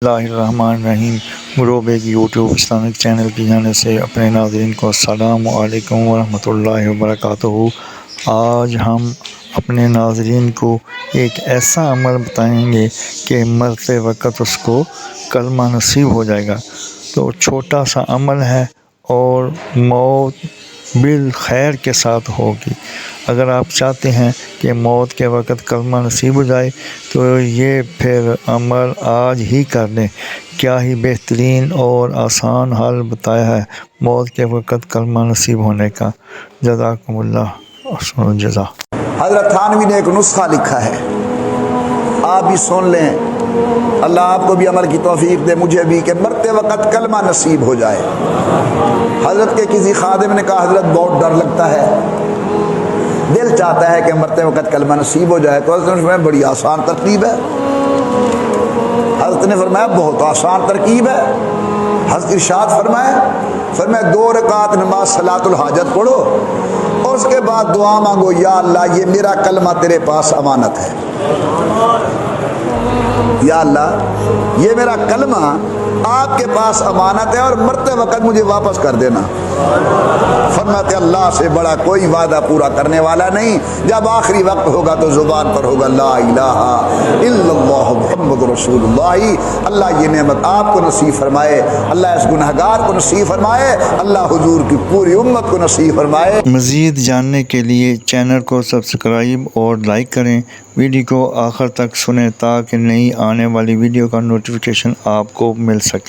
اللہ الرحمن الرحیم۔ گروب ایک یوٹیوب اسلامک چینل کی جانب سے اپنے ناظرین کو السلام علیکم ورحمۃ اللہ وبرکاتہ۔ آج ہم اپنے ناظرین کو ایک ایسا عمل بتائیں گے کہ مرتے وقت اس کو کلمہ نصیب ہو جائے گا۔ تو چھوٹا سا عمل ہے اور موت بالخیر کے ساتھ ہوگی۔ اگر آپ چاہتے ہیں کہ موت کے وقت کلمہ نصیب ہو جائے تو یہ پھر عمل آج ہی کر لیں۔ کیا ہی بہترین اور آسان حل بتایا ہے موت کے وقت کلمہ نصیب ہونے کا۔ جزاکم اللہ احسن الجزا۔ حضرت تھانوی نے ایک نسخہ لکھا ہے، آپ بھی سن لیں، اللہ آپ کو بھی عمل کی توفیق دے، مجھے بھی، کہ مرتے وقت کلمہ نصیب ہو جائے۔ حضرت کے کسی خادم نے کہا حضرت بہت ڈر لگتا ہے، دل چاہتا ہے کہ مرتے وقت کلمہ نصیب ہو جائے۔ تو حضرت نے فرمایا بڑی آسان ترکیب ہے۔ حضرت نے فرمایا بہت آسان ترکیب ہے۔ حضرت ارشاد فرمایا 2 رکعت نماز صلاۃ الحاجت پڑھو اور اس کے بعد دعا مانگو، یا اللہ یہ میرا کلمہ تیرے پاس امانت ہے، یا اللہ یہ میرا کلمہ آپ کے پاس امانت ہے اور مرتے وقت مجھے واپس کر دینا۔ فرماتے اللہ سے بڑا کوئی وعدہ پورا کرنے والا نہیں۔ جب آخری وقت ہوگا تو زبان پر ہوگا لا الہ الا اللہ محمد رسول اللہ۔ اللہ یہ نعمت آپ کو نصیب فرمائے، اللہ اس گنہگار کو نصیب فرمائے، اللہ حضور کی پوری امت کو نصیب فرمائے۔ مزید جاننے کے لیے چینل کو سبسکرائب اور لائک کریں، ویڈیو کو آخر تک سنیں تاکہ نئی آنے والی ویڈیو کا نوٹیفیکیشن آپ کو مل سکے۔